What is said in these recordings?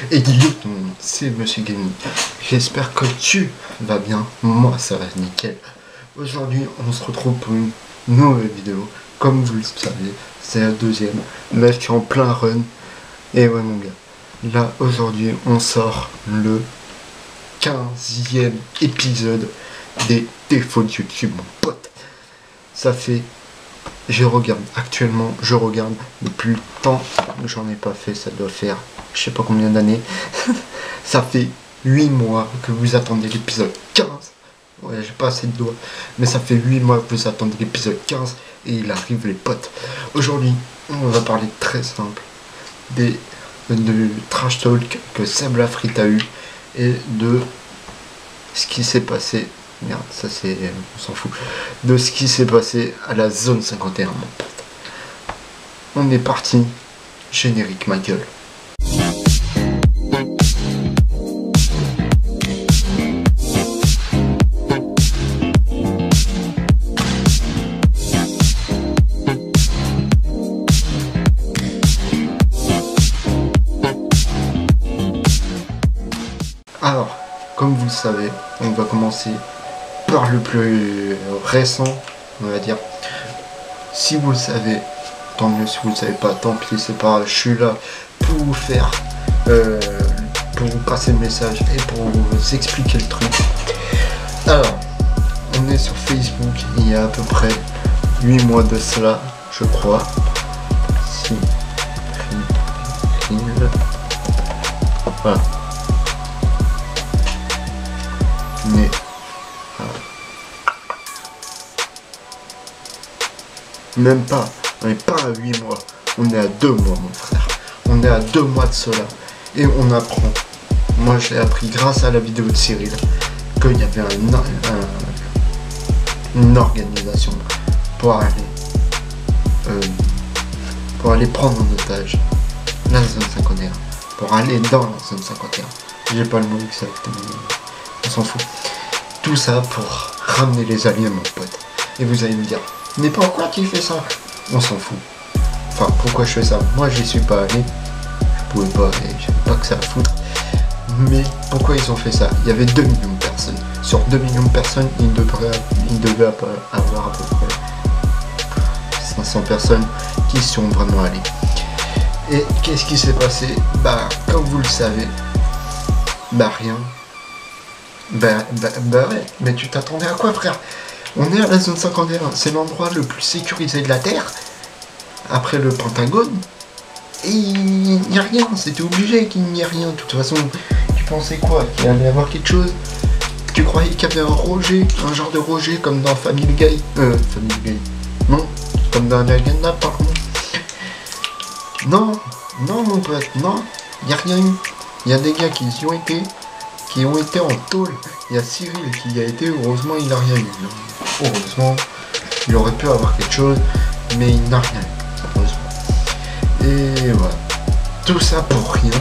Et yo, c'est Monsieur Gaming. J'espère que tu vas bien. Moi, ça va nickel. Aujourd'hui, on se retrouve pour une nouvelle vidéo. Comme vous le savez, c'est la deuxième. Là, je suis en plein run. Et ouais, mon gars. Là, aujourd'hui, on sort le 15e épisode des défauts de YouTube, mon pote. Ça fait... Actuellement, je regarde depuis le temps que j'en ai pas fait, ça doit faire je sais pas combien d'années. Ça fait 8 mois que vous attendez l'épisode 15. Ouais, j'ai pas assez de doigts, mais ça fait 8 mois que vous attendez l'épisode 15 et il arrive, les potes. Aujourd'hui, on va parler très simple de trash talk que Seb Lafrite a eu et de ce qui s'est passé. Merde, ça c'est... on s'en fout. De ce qui s'est passé à la zone 51, mon pote. On est parti. Générique, ma gueule. Alors, comme vous le savez, on va commencer par le plus récent, on va dire. Si vous le savez, tant mieux. Si vous le savez pas, tant pis, c'est pas grave. Je suis là pour vous faire, pour vous passer le message et pour vous expliquer le truc. Alors, on est sur Facebook il y a à peu près 8 mois de cela, je crois. Si. Voilà. Mais même pas, on n'est pas à 8 mois, on est à 2 mois, mon frère. On est à 2 mois de cela. Et on apprend, moi j'ai appris grâce à la vidéo de Cyril, qu'il y avait une organisation pour aller prendre en otage la zone 51. Pour aller dans la zone 51. J'ai pas le mot exact, mais on s'en fout. Tout ça pour ramener les aliens, mon pote. Et vous allez me dire, mais pourquoi tu fais ça? On s'en fout. Enfin, pourquoi je fais ça? Moi, j'y suis pas allé. Je pouvais pas, et j'avais pas que ça à foutre. Mais pourquoi ils ont fait ça? Il y avait 2 millions de personnes. Sur 2 millions de personnes, il devait avoir à peu près 500 personnes qui sont vraiment allées. Et qu'est-ce qui s'est passé? Bah, comme vous le savez, bah rien. Bah ouais, mais tu t'attendais à quoi, frère? On est à la zone 51, c'est l'endroit le plus sécurisé de la Terre, après le Pentagone, et il n'y a rien, c'était obligé qu'il n'y ait rien. De toute façon, tu pensais quoi? Qu'il allait y avoir quelque chose? Tu croyais qu'il y avait un Roger, un genre de Roger comme dans Family Guy? Family Guy, non, comme dans Lagana, pardon. Non, non mon pote, non, il n'y a rien eu. Il y a des gars qui ont été en tôle. Il y a Cyril qui y a été, heureusement il n'a rien eu. Heureusement, il aurait pu avoir quelque chose, mais il n'a rien eu, heureusement. Et voilà. Tout ça pour rien,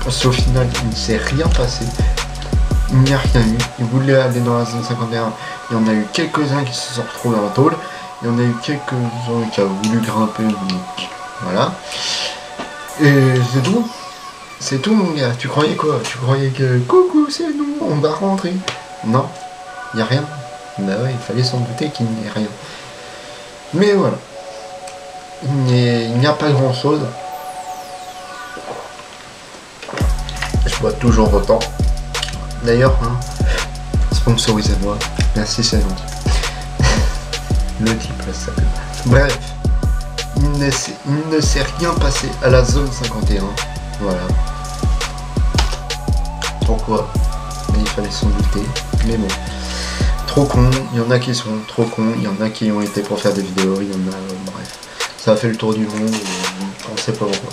parce qu'au final, il ne s'est rien passé. Il n'y a rien eu. Il voulait aller dans la zone 51. Il y en a eu quelques-uns qui se sont retrouvés en tôle. Il y en a eu quelques-uns qui ont voulu grimper, donc voilà. Et c'est tout. C'est tout, mon gars. Tu croyais quoi? Tu croyais que coucou, c'est nous, on va rentrer? Non, il n'y a rien. Bah ouais, il fallait s'en douter qu'il n'y ait rien. Mais voilà. Il n'y a pas grand chose. Je bois toujours autant. D'ailleurs, hein, sponsorisez-moi. Merci, c'est gentil. Le type, là, ça. Bref. Il ne s'est rien passé à la zone 51. Voilà. Pourquoi? Mais il fallait s'en douter. Mais bon. Trop con. Il y en a qui sont trop cons. Il y en a qui ont été pour faire des vidéos. Il y en a... bref. Ça a fait le tour du monde. On sait pas pourquoi.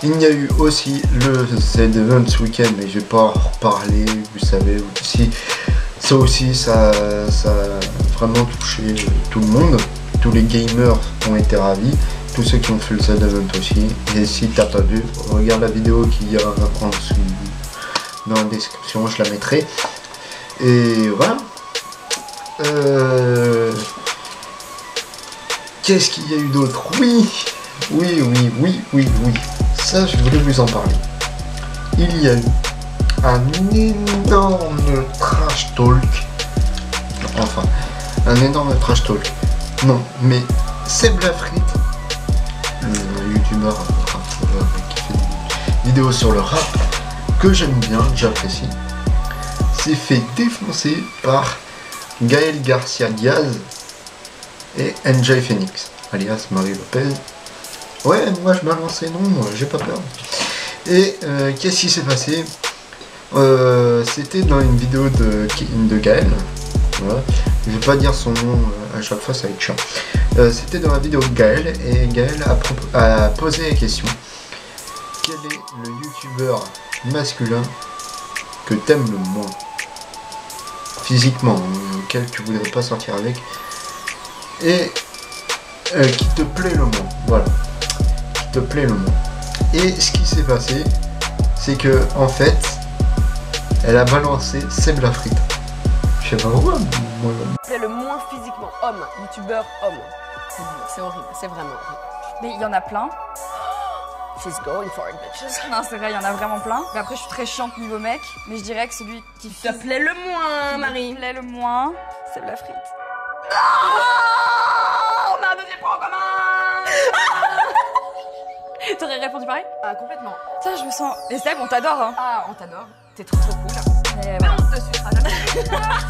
Il y a eu aussi le Z-Event ce week-end. Mais je vais pas en reparler. Vous savez aussi. Ça aussi, ça a vraiment touché tout le monde. Tous les gamers ont été ravis. Tous ceux qui ont fait le Z-Event aussi. Et si t'as pas vu, regarde la vidéo qu'il y a en dessous dans la description, je la mettrai. Et voilà. Qu'est-ce qu'il y a eu d'autre? Oui. Ça, je voulais vous en parler. il y a eu un énorme trash talk. Enfin, un énorme trash talk. Non, mais Seb Lafrite, le youtubeur qui fait des vidéos sur le rap, que j'aime bien, que j'apprécie, s'est fait défoncer par Gaël Garcia Diaz et NJ Phoenix, alias Marie Lopez. Ouais, moi je balance les noms, j'ai pas peur. Et qu'est-ce qui s'est passé? C'était dans une vidéo de Gaël. Voilà. Je vais pas dire son nom à chaque fois, ça va être chiant. C'était dans la vidéo de Gaël, et Gaël a posé la question: quel est le youtubeur masculin que t'aimes le moins physiquement, auquel tu voudrais pas sortir avec, et qui te plaît le moins? Voilà, qui te plaît le moins. Et ce qui s'est passé, c'est que en fait, elle a balancé Seb Lafrite. Je sais pas pourquoi. C'est le moins physiquement homme, youtubeur homme. C'est horrible, c'est vraiment horrible. Mais il y en a plein. She's going for it, bitches. Non, c'est vrai, il y en a vraiment plein. Mais après, je suis très chiante niveau mec, mais je dirais que celui qui te plaît le moins, Marie. Me plaît le moins, c'est la frite. Oh, on a un deuxième point en commun. T'aurais répondu pareil? Ah, complètement. Ça, je me sens... Et Seb, on t'adore, hein. Ah, on t'adore. T'es trop trop cool. Mais on te suivra jamais.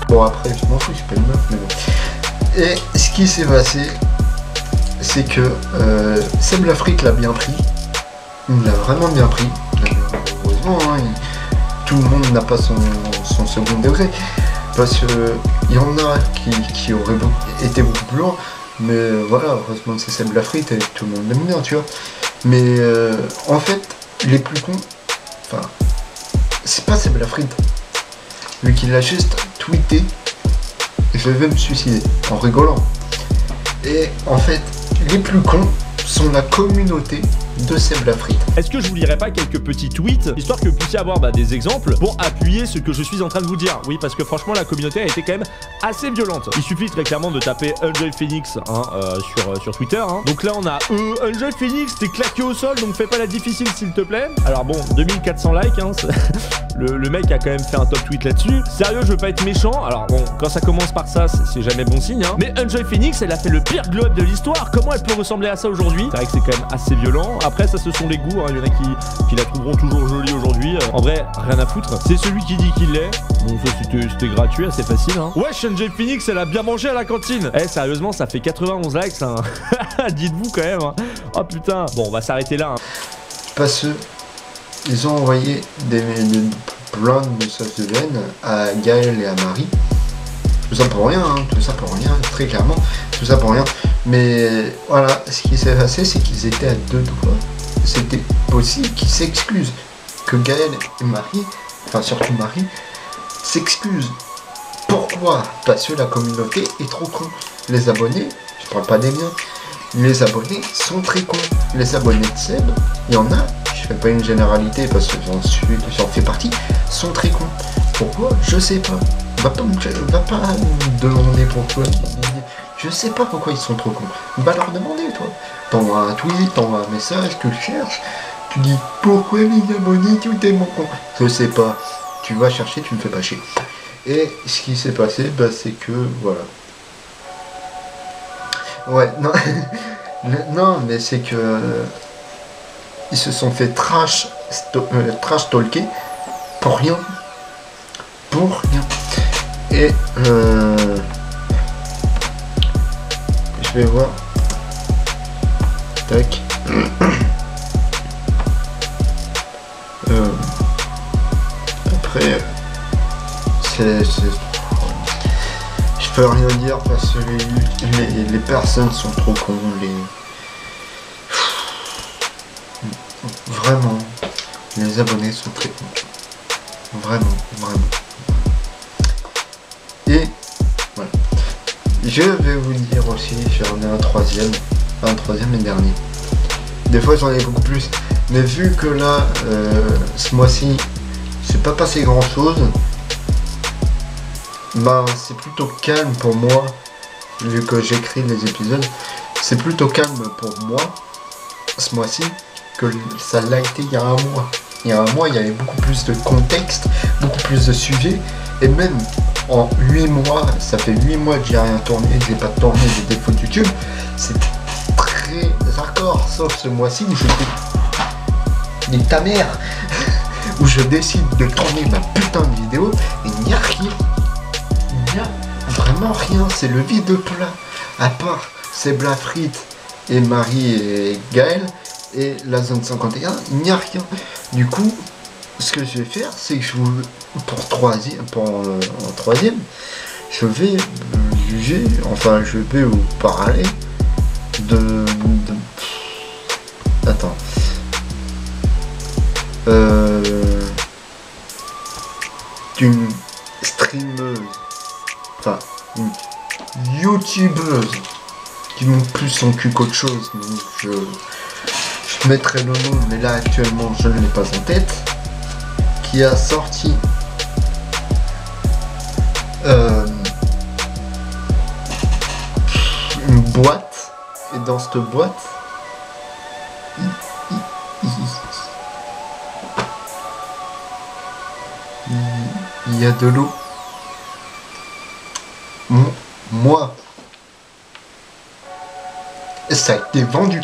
Bon, après, je m'en fous, je suis pas une meuf, mais bon. Et ce qui s'est passé, c'est que Seb Lafrite l'a bien pris. Il l'a vraiment bien pris. Heureusement, hein, tout le monde n'a pas son second degré. Parce que il y en a qui auraient été beaucoup plus loin. Mais voilà, heureusement que c'est Seb Lafrite et tout le monde l'aime bien, tu vois. Mais en fait, les plus cons, enfin, c'est pas Seb Lafrite. Vu qu'il a juste tweeté, je vais me suicider en rigolant. Et en fait, les plus cons sont la communauté de Seb Lafrite. Est-ce que je vous lirai pas quelques petits tweets, histoire que vous puissiez avoir des exemples pour appuyer ce que je suis en train de vous dire? Oui, parce que franchement, la communauté a été quand même assez violente. Il suffit très clairement de taper Enjoy Phoenix sur Twitter. Hein. Donc là, on a Enjoy Phoenix, t'es claqué au sol, donc fais pas la difficile s'il te plaît. Alors bon, 2400 likes, hein, le mec a quand même fait un top tweet là-dessus. Sérieux, je veux pas être méchant. Alors bon, quand ça commence par ça, c'est jamais bon signe. Hein. Mais Enjoy Phoenix, elle a fait le pire glow-up de l'histoire. Comment elle peut ressembler à ça aujourd'hui? C'est vrai que c'est quand même assez violent. Après, ça, ce sont les goûts. Hein. Il y en a qui la trouveront toujours jolie aujourd'hui. En vrai, rien à foutre. C'est celui qui dit qu'il l'est. Bon, ça, c'était gratuit, assez facile. Hein. Ouais, NJ Phoenix, elle a bien mangé à la cantine. Eh, sérieusement, ça fait 91 likes. Hein. Dites-vous quand même. Hein. Oh putain. Bon, on va s'arrêter là. Hein. Parce que ils ont envoyé plein de messages de haine à Gaël et à Marie. Tout ça pour rien, hein, tout ça pour rien, très clairement, tout ça pour rien. Mais voilà, ce qui s'est passé, c'est qu'ils étaient à deux doigts. C'était possible qu'ils s'excusent. Que Gaël et Marie, enfin surtout Marie, s'excusent. Pourquoi? Parce que la communauté est trop con. Les abonnés, je parle pas des miens, les abonnés sont très cons. Les abonnés de Seb, il y en a, je fais pas une généralité parce que j'en fais partie, sont très cons. Pourquoi? Je sais pas. Va pas me demander pourquoi. Je sais pas pourquoi ils sont trop cons. Va leur demander, toi. T'envoies un tweet, t'envoies un message, tu le cherches. Tu dis pourquoi les abonnés, tu t'es mon con. Je sais pas. Tu vas chercher, tu me fais pas chier. Et ce qui s'est passé, bah, c'est que voilà. Ouais, non. Non, mais c'est que ils se sont fait trash talker pour rien. Pour rien. Et je vais voir. Tac. Après, je peux rien dire parce que les personnes sont trop cons. Vraiment, les abonnés sont très cons. Vraiment. Et voilà. Je vais vous dire aussi, j'en ai un troisième et dernier. Des fois j'en ai beaucoup plus, mais vu que là, ce mois-ci, c'est pas passé grand chose, bah c'est plutôt calme pour moi, vu que j'écris les épisodes, c'est plutôt calme pour moi, ce mois-ci, que ça l'a été il y a un mois. il y a un mois, il y avait beaucoup plus de contexte, beaucoup plus de sujets. Et même en 8 mois, ça fait 8 mois que j'ai rien tourné, j'ai pas tourné des défauts de YouTube. C'était très raccord, sauf ce mois-ci où je fais ta mère où je décide de tourner ma putain de vidéo et il n'y a rien. Il n'y a vraiment rien, c'est le vide plat. À part Sebla Frites et Marie et Gaël et la zone 51, il n'y a rien. Du coup, ce que je vais faire, c'est que en troisième, je vais juger, enfin je vais vous parler attends. D'une streameuse, enfin une youtubeuse qui montre plus son cul qu'autre chose, donc je mettrai le nom, mais là actuellement je ne l'ai pas en tête, qui a sorti une boîte, et dans cette boîte il y a de l'eau. Moi, ça a été vendu.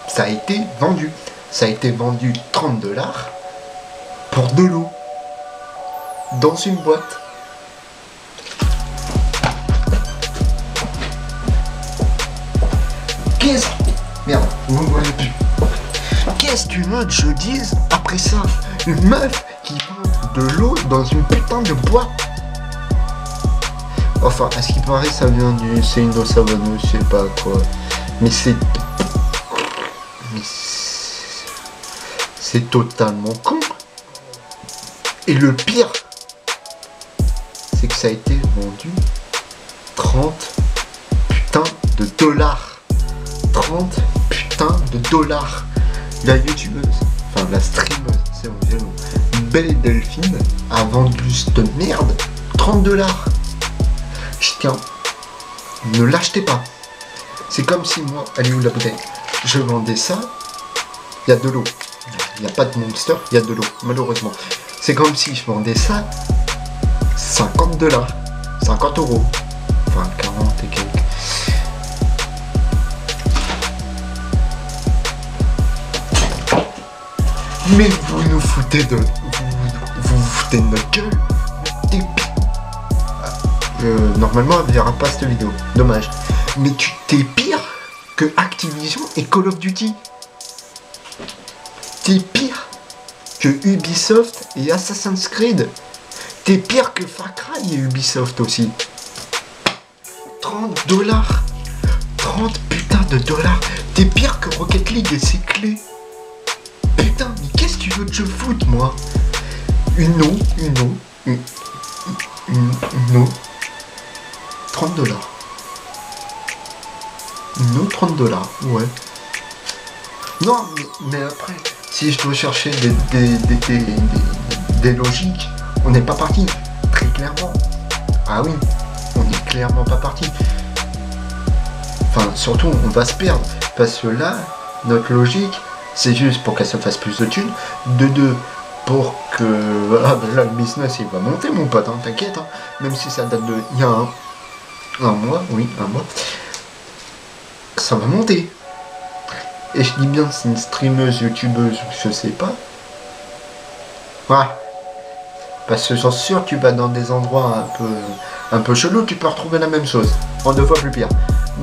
Ça a été vendu. Ça a été vendu 30 $ pour de l'eau. Dans une boîte. Merde, vous ne voyez plus. Qu'est-ce que tu veux que je dise après ça? Une meuf qui vend de l'eau dans une putain de boîte. Enfin, à ce qui paraît, ça vient du... C'est une eau savonneuse, je sais pas quoi. Mais c'est... C'est totalement con. Et le pire, c'est que ça a été vendu 30 putains de $. 30 putains de $. La youtubeuse, enfin la streameuse, c'est mon vieux nom, Belle Delphine, a vendu cette merde 30 $. Je tiens, ne l'achetez pas. C'est comme si moi, allez où la bouteille, je vendais ça, il y a de l'eau. Il n'y a pas de Monster, il y a de l'eau, malheureusement. C'est comme si je vendais ça 50 $, 50 €, enfin 40 et quelques. Mais vous nous foutez de... Vous foutez de notre gueule. Normalement, elle verra pas cette vidéo. Dommage. Mais t'es pire que Activision et Call of Duty. T'es pire que Ubisoft et Assassin's Creed. T'es pire que Far Cry et Ubisoft aussi. 30 $. 30 putains de $. T'es pire que Rocket League et ses clés. Putain, mais qu'est-ce que tu veux que je foute, moi? Une eau. 30 $. Une eau, 30 $, ouais. Non, mais après, si je dois chercher des logiques, on n'est pas parti, très clairement. Ah oui, on n'est clairement pas parti. Enfin, surtout, on va se perdre, parce que là, notre logique, c'est juste pour qu'elle se fasse plus de thunes, de deux, pour que... Ah ben là, le business, il va monter, mon pote, hein, t'inquiète, hein, même si ça date de... Il y a un mois, oui, un mois, ça va monter. Et je dis bien, c'est une streameuse, youtubeuse, je sais pas. Ouais. Parce que j'en suis sûr que tu vas dans des endroits un peu chelous, tu peux retrouver la même chose. En 2 fois plus pire.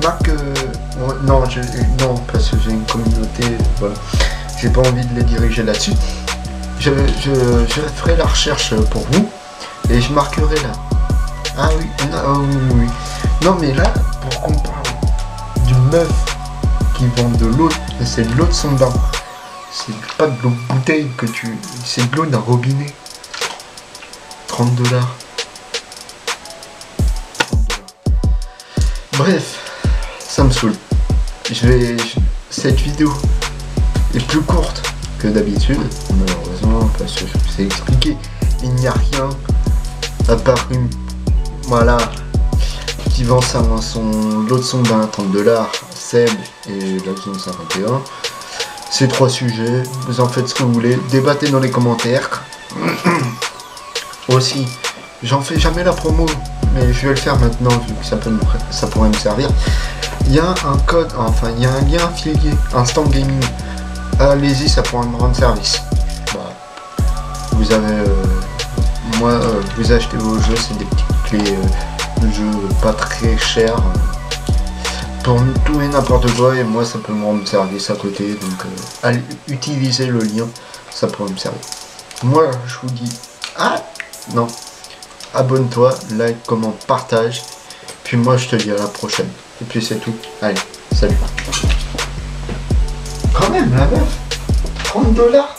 Marc, non, parce que j'ai une communauté, voilà. J'ai pas envie de les diriger là-dessus. Je ferai la recherche pour vous et je marquerai là. Ah oui, oui. Non mais là, pour qu'on parle d'une meuf qui vend de l'eau, c'est de l'eau de son bain. C'est pas de l'eau de bouteille que tu... C'est de l'eau d'un robinet. 30 $. Bref, ça me saoule. Cette vidéo est plus courte que d'habitude, malheureusement, parce que je vous ai expliqué, il n'y a rien à part une... Voilà, qui vend l'eau de son bain à 30 $, Seb et la zone 51. ces 3 sujets. Vous en faites ce que vous voulez. Débattez dans les commentaires. Aussi, j'en fais jamais la promo, mais je vais le faire maintenant vu que ça pourrait me servir. Il y a un code, enfin il y a un lien affilié, Instant Gaming. Allez-y, ça pourra me rendre service. Bah, vous avez, vous achetez vos jeux, c'est des petites clés de jeux pas très chères pour tout et n'importe quoi, et moi ça peut me rendre service à côté. Donc allez utiliser le lien, ça pourrait me servir. Moi je vous dis non, abonne-toi, like, commente, partage. Puis moi je te dis à la prochaine. Et puis c'est tout. Allez, salut. Quand même la meuf, 30 $.